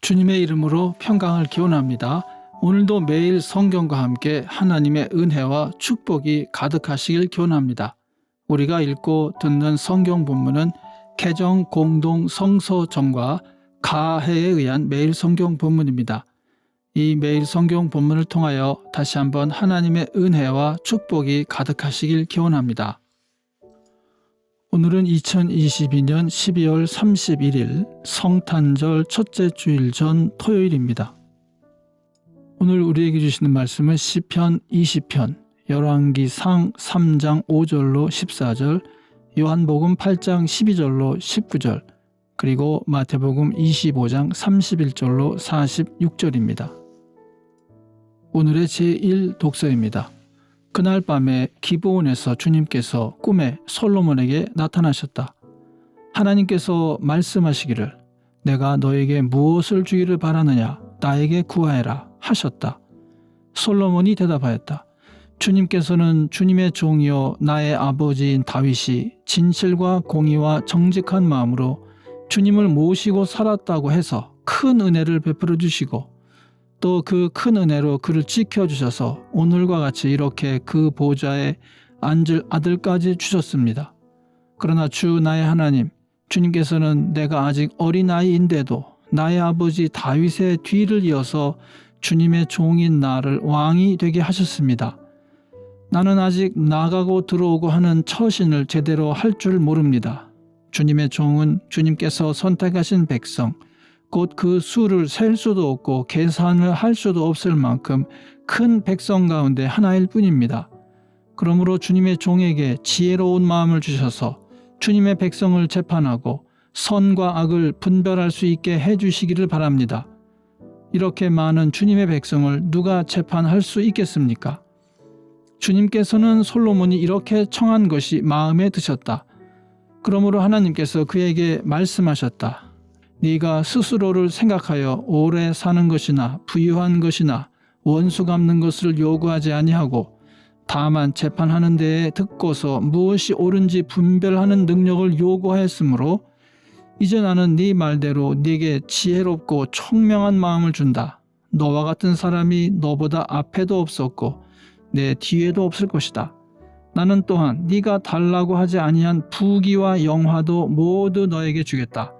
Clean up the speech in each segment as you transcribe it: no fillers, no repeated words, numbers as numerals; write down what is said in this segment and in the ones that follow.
주님의 이름으로 평강을 기원합니다. 오늘도 매일 성경과 함께 하나님의 은혜와 축복이 가득하시길 기원합니다. 우리가 읽고 듣는 성경 본문은 개정 공동 성서정과 가해에 의한 매일 성경 본문입니다. 이 매일 성경 본문을 통하여 다시 한번 하나님의 은혜와 축복이 가득하시길 기원합니다. 오늘은 2022년 12월 31일 성탄절 첫째 주일 전 토요일입니다. 오늘 우리에게 주시는 말씀은 시편 20편, 열왕기상 3장 5절로 14절, 요한복음 8장 12절로 19절, 그리고 마태복음 25장 31절로 46절입니다. 오늘의 제1 독서입니다. 그날 밤에 기브온에서 주님께서 꿈에 솔로몬에게 나타나셨다. 하나님께서 말씀하시기를 내가 너에게 무엇을 주기를 바라느냐 나에게 구하여라 하셨다. 솔로몬이 대답하였다. 주님께서는 주님의 종이요 나의 아버지인 다윗이 진실과 공의와 정직한 마음으로 주님을 모시고 살았다고 해서 큰 은혜를 베풀어 주시고 또 그 큰 은혜로 그를 지켜주셔서 오늘과 같이 이렇게 그 보좌에 앉을 아들까지 주셨습니다. 그러나 주 나의 하나님, 주님께서는 내가 아직 어린아이인데도 나의 아버지 다윗의 뒤를 이어서 주님의 종인 나를 왕이 되게 하셨습니다. 나는 아직 나가고 들어오고 하는 처신을 제대로 할 줄 모릅니다. 주님의 종은 주님께서 선택하신 백성, 곧 그 수를 셀 수도 없고 계산을 할 수도 없을 만큼 큰 백성 가운데 하나일 뿐입니다. 그러므로 주님의 종에게 지혜로운 마음을 주셔서 주님의 백성을 재판하고 선과 악을 분별할 수 있게 해주시기를 바랍니다. 이렇게 많은 주님의 백성을 누가 재판할 수 있겠습니까? 주님께서는 솔로몬이 이렇게 청한 것이 마음에 드셨다. 그러므로 하나님께서 그에게 말씀하셨다. 네가 스스로를 생각하여 오래 사는 것이나 부유한 것이나 원수 갚는 것을 요구하지 아니하고 다만 재판하는 데에 듣고서 무엇이 옳은지 분별하는 능력을 요구하였으므로 이제 나는 네 말대로 네게 지혜롭고 총명한 마음을 준다. 너와 같은 사람이 너보다 앞에도 없었고 내 뒤에도 없을 것이다. 나는 또한 네가 달라고 하지 아니한 부귀와 영화도 모두 너에게 주겠다.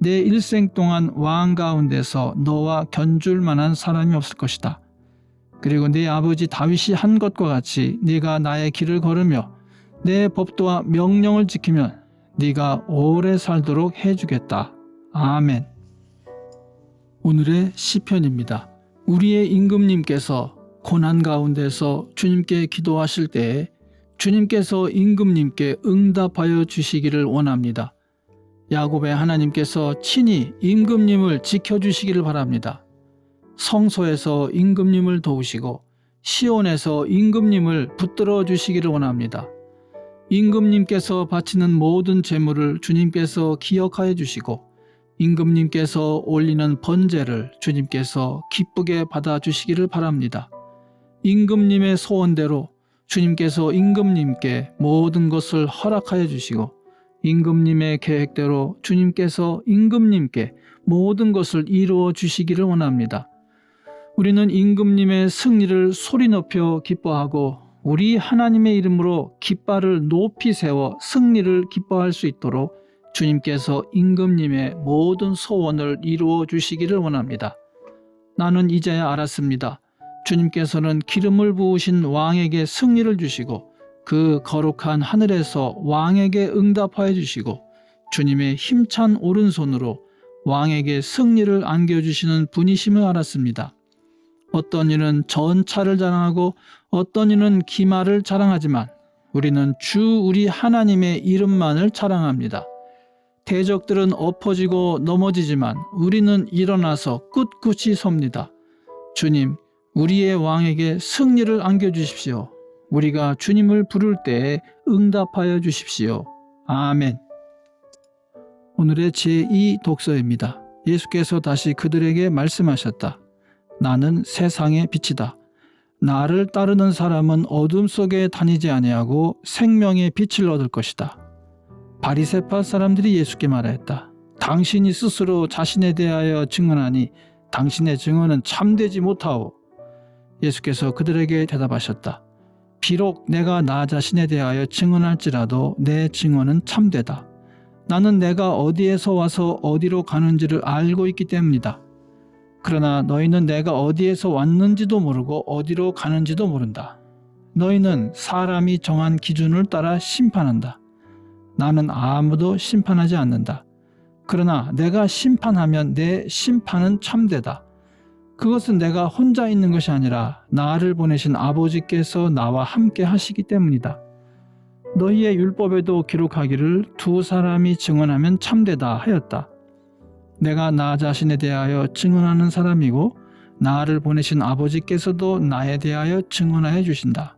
내 일생 동안 왕 가운데서 너와 견줄 만한 사람이 없을 것이다. 그리고 네 아버지 다윗이 한 것과 같이 네가 나의 길을 걸으며 내 법도와 명령을 지키면 네가 오래 살도록 해주겠다. 아멘. 오늘의 시편입니다. 우리의 임금님께서 고난 가운데서 주님께 기도하실 때에 주님께서 임금님께 응답하여 주시기를 원합니다. 야곱의 하나님께서 친히 임금님을 지켜주시기를 바랍니다. 성소에서 임금님을 도우시고 시온에서 임금님을 붙들어 주시기를 원합니다. 임금님께서 바치는 모든 제물을 주님께서 기억하여 주시고 임금님께서 올리는 번제를 주님께서 기쁘게 받아주시기를 바랍니다. 임금님의 소원대로 주님께서 임금님께 모든 것을 허락하여 주시고 임금님의 계획대로 주님께서 임금님께 모든 것을 이루어 주시기를 원합니다. 우리는 임금님의 승리를 소리 높여 기뻐하고 우리 하나님의 이름으로 깃발을 높이 세워 승리를 기뻐할 수 있도록 주님께서 임금님의 모든 소원을 이루어 주시기를 원합니다. 나는 이제야 알았습니다. 주님께서는 기름을 부으신 왕에게 승리를 주시고 그 거룩한 하늘에서 왕에게 응답하여 주시고 주님의 힘찬 오른손으로 왕에게 승리를 안겨주시는 분이심을 알았습니다. 어떤 이는 전차를 자랑하고 어떤 이는 기마를 자랑하지만 우리는 주 우리 하나님의 이름만을 자랑합니다. 대적들은 엎어지고 넘어지지만 우리는 일어나서 꿋꿋이 섭니다. 주님, 우리의 왕에게 승리를 안겨주십시오. 우리가 주님을 부를 때에 응답하여 주십시오. 아멘. 오늘의 제2 독서입니다. 예수께서 다시 그들에게 말씀하셨다. 나는 세상의 빛이다. 나를 따르는 사람은 어둠 속에 다니지 아니하고 생명의 빛을 얻을 것이다. 바리새파 사람들이 예수께 말하였다. 당신이 스스로 자신에 대하여 증언하니 당신의 증언은 참되지 못하오. 예수께서 그들에게 대답하셨다. 비록 내가 나 자신에 대하여 증언할지라도 내 증언은 참되다. 나는 내가 어디에서 와서 어디로 가는지를 알고 있기 때문이다. 그러나 너희는 내가 어디에서 왔는지도 모르고 어디로 가는지도 모른다. 너희는 사람이 정한 기준을 따라 심판한다. 나는 아무도 심판하지 않는다. 그러나 내가 심판하면 내 심판은 참되다. 그것은 내가 혼자 있는 것이 아니라 나를 보내신 아버지께서 나와 함께 하시기 때문이다. 너희의 율법에도 기록하기를 두 사람이 증언하면 참되다 하였다. 내가 나 자신에 대하여 증언하는 사람이고 나를 보내신 아버지께서도 나에 대하여 증언하여 주신다.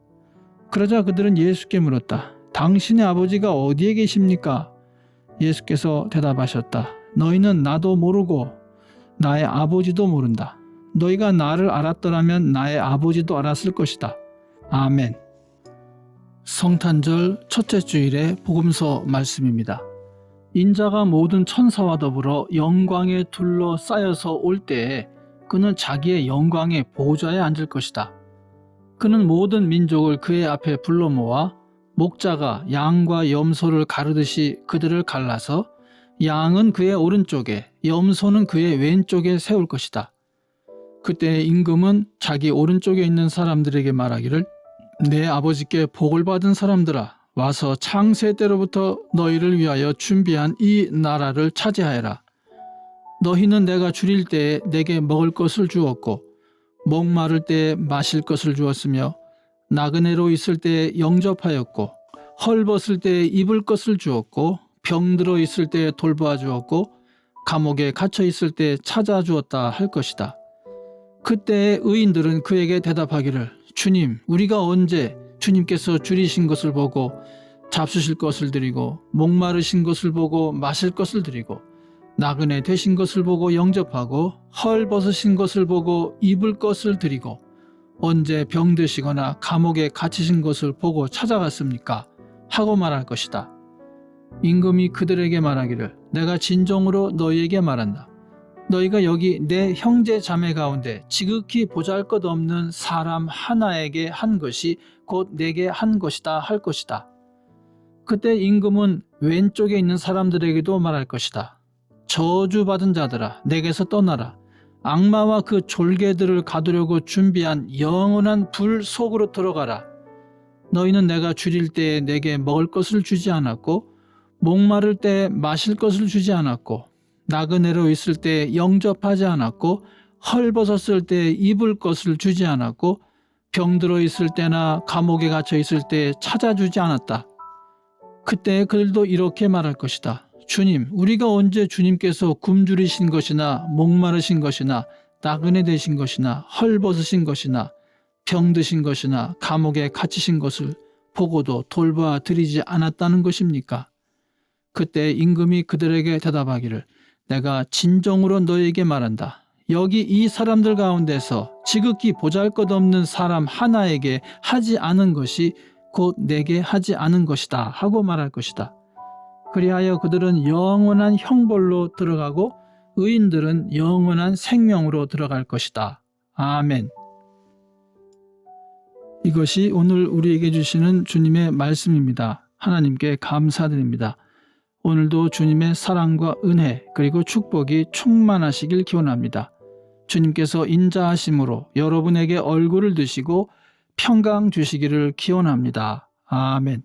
그러자 그들은 예수께 물었다. 당신의 아버지가 어디에 계십니까? 예수께서 대답하셨다. 너희는 나도 모르고 나의 아버지도 모른다. 너희가 나를 알았더라면 나의 아버지도 알았을 것이다. 아멘. 성탄절 첫째 주일의 복음서 말씀입니다. 인자가 모든 천사와 더불어 영광에 둘러싸여서 올 때에 그는 자기의 영광의 보좌에 앉을 것이다. 그는 모든 민족을 그의 앞에 불러 모아 목자가 양과 염소를 가르듯이 그들을 갈라서 양은 그의 오른쪽에 염소는 그의 왼쪽에 세울 것이다. 그때 임금은 자기 오른쪽에 있는 사람들에게 말하기를 내 아버지께 복을 받은 사람들아 와서 창세 때로부터 너희를 위하여 준비한 이 나라를 차지하여라. 너희는 내가 줄일 때에 내게 먹을 것을 주었고 목마를 때에 마실 것을 주었으며 나그네로 있을 때에 영접하였고 헐벗을 때에 입을 것을 주었고 병들어 있을 때에 돌보아 주었고 감옥에 갇혀 있을 때에 찾아주었다 할 것이다. 그때의 의인들은 그에게 대답하기를 주님, 우리가 언제 주님께서 줄이신 것을 보고 잡수실 것을 드리고 목마르신 것을 보고 마실 것을 드리고 나그네 되신 것을 보고 영접하고 헐벗으신 것을 보고 입을 것을 드리고 언제 병드시거나 감옥에 갇히신 것을 보고 찾아갔습니까? 하고 말할 것이다. 임금이 그들에게 말하기를 내가 진정으로 너희에게 말한다. 너희가 여기 내 형제 자매 가운데 지극히 보잘것없는 사람 하나에게 한 것이 곧 내게 한 것이다 할 것이다. 그때 임금은 왼쪽에 있는 사람들에게도 말할 것이다. 저주받은 자들아 내게서 떠나라. 악마와 그 졸개들을 가두려고 준비한 영원한 불 속으로 들어가라. 너희는 내가 줄일 때에 내게 먹을 것을 주지 않았고 목마를 때에 마실 것을 주지 않았고 나그네로 있을 때에 영접하지 않았고 헐벗었을 때에 입을 것을 주지 않았고 병들어 있을 때나 감옥에 갇혀 있을 때에 찾아주지 않았다. 그때 그들도 이렇게 말할 것이다. 주님, 우리가 언제 주님께서 굶주리신 것이나 목마르신 것이나 나그네 되신 것이나 헐벗으신 것이나 병드신 것이나 감옥에 갇히신 것을 보고도 돌보아 드리지 않았다는 것입니까? 그때 임금이 그들에게 대답하기를 내가 진정으로 너희에게 말한다. 여기 이 사람들 가운데서 지극히 보잘것없는 사람 하나에게 하지 않은 것이 곧 내게 하지 않은 것이다 하고 말할 것이다. 그리하여 그들은 영원한 형벌로 들어가고 의인들은 영원한 생명으로 들어갈 것이다. 아멘. 이것이 오늘 우리에게 주시는 주님의 말씀입니다. 하나님께 감사드립니다. 오늘도 주님의 사랑과 은혜 그리고 축복이 충만하시길 기원합니다. 주님께서 인자하심으로 여러분에게 얼굴을 드시고 평강 주시기를 기원합니다. 아멘.